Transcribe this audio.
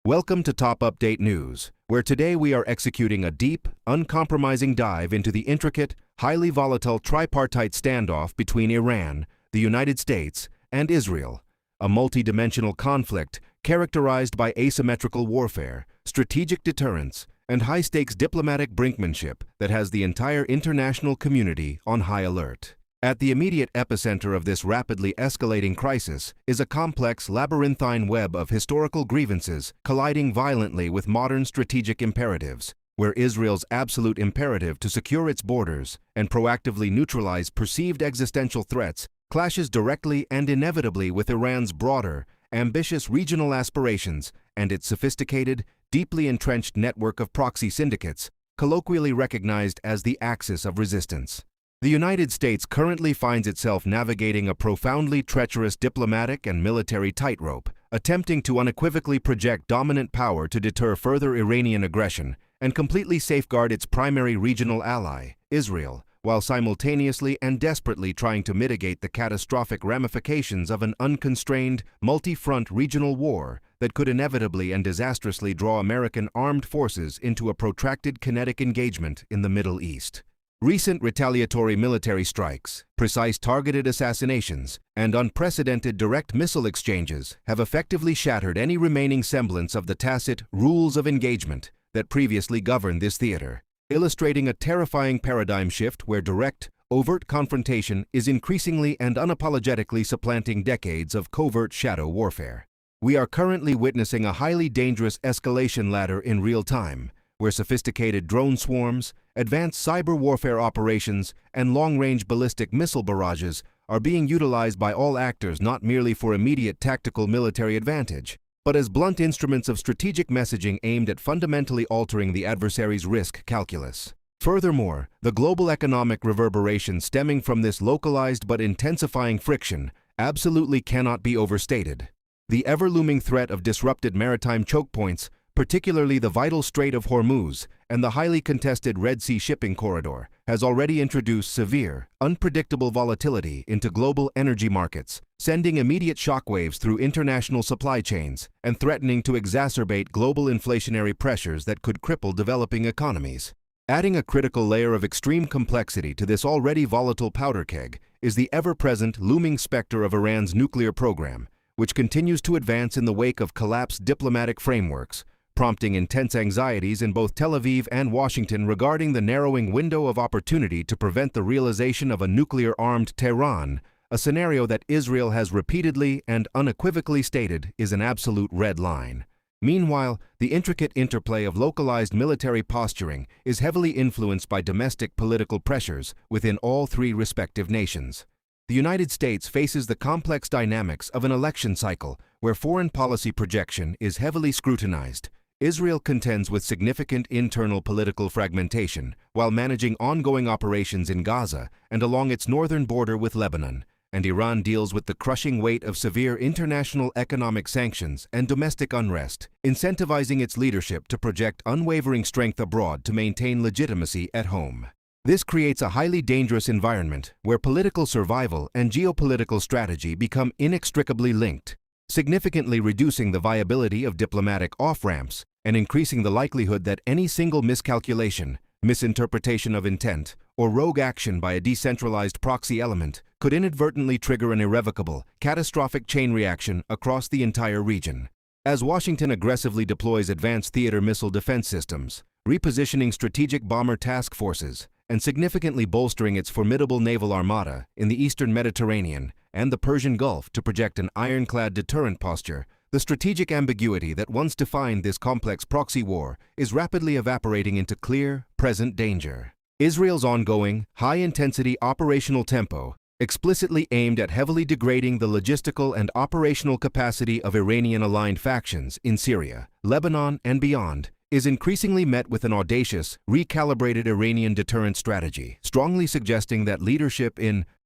Welcome to Top Update News, where today we are executing a deep, uncompromising dive into the intricate, highly volatile tripartite standoff between Iran, the United States, and Israel, a multi-dimensional conflict characterized by asymmetrical warfare, strategic deterrence, and high-stakes diplomatic brinkmanship that has the entire international community on high alert. At the immediate epicenter of this rapidly escalating crisis is a complex labyrinthine web of historical grievances colliding violently with modern strategic imperatives, where Israel's absolute imperative to secure its borders and proactively neutralize perceived existential threats clashes directly and inevitably with Iran's broader, ambitious regional aspirations and its sophisticated, deeply entrenched network of proxy syndicates, colloquially recognized as the Axis of Resistance. The United States currently finds itself navigating a profoundly treacherous diplomatic and military tightrope, attempting to unequivocally project dominant power to deter further Iranian aggression and completely safeguard its primary regional ally, Israel, while simultaneously and desperately trying to mitigate the catastrophic ramifications of an unconstrained, multi-front regional war that could inevitably and disastrously draw American armed forces into a protracted kinetic engagement in the Middle East. Recent retaliatory military strikes, precise targeted assassinations, and unprecedented direct missile exchanges have effectively shattered any remaining semblance of the tacit rules of engagement that previously governed this theater, illustrating a terrifying paradigm shift where direct, overt confrontation is increasingly and unapologetically supplanting decades of covert shadow warfare. We are currently witnessing a highly dangerous escalation ladder in real time, where sophisticated drone swarms, advanced cyber warfare operations, and long-range ballistic missile barrages are being utilized by all actors not merely for immediate tactical military advantage, but as blunt instruments of strategic messaging aimed at fundamentally altering the adversary's risk calculus. Furthermore, the global economic reverberations stemming from this localized but intensifying friction absolutely cannot be overstated. The ever-looming threat of disrupted maritime choke points, particularly the vital Strait of Hormuz and the highly contested Red Sea shipping corridor, has already introduced severe, unpredictable volatility into global energy markets, sending immediate shockwaves through international supply chains and threatening to exacerbate global inflationary pressures that could cripple developing economies. Adding a critical layer of extreme complexity to this already volatile powder keg is the ever-present looming specter of Iran's nuclear program, which continues to advance in the wake of collapsed diplomatic frameworks, prompting intense anxieties in both Tel Aviv and Washington regarding the narrowing window of opportunity to prevent the realization of a nuclear-armed Tehran, a scenario that Israel has repeatedly and unequivocally stated is an absolute red line. Meanwhile, the intricate interplay of localized military posturing is heavily influenced by domestic political pressures within all three respective nations. The United States faces the complex dynamics of an election cycle where foreign policy projection is heavily scrutinized. Israel contends with significant internal political fragmentation while managing ongoing operations in Gaza and along its northern border with Lebanon, and Iran deals with the crushing weight of severe international economic sanctions and domestic unrest, incentivizing its leadership to project unwavering strength abroad to maintain legitimacy at home. This creates a highly dangerous environment where political survival and geopolitical strategy become inextricably linked, significantly reducing the viability of diplomatic off-ramps and increasing the likelihood that any single miscalculation, misinterpretation of intent, or rogue action by a decentralized proxy element could inadvertently trigger an irrevocable, catastrophic chain reaction across the entire region. As Washington aggressively deploys advanced theater missile defense systems, repositioning strategic bomber task forces, and significantly bolstering its formidable naval armada in the eastern Mediterranean and the Persian Gulf to project an ironclad deterrent posture, the strategic ambiguity that once defined this complex proxy war is rapidly evaporating into clear, present danger. Israel's ongoing, high-intensity operational tempo, explicitly aimed at heavily degrading the logistical and operational capacity of Iranian-aligned factions in Syria, Lebanon, and beyond, is increasingly met with an audacious, recalibrated Iranian deterrent strategy, strongly suggesting that leadership in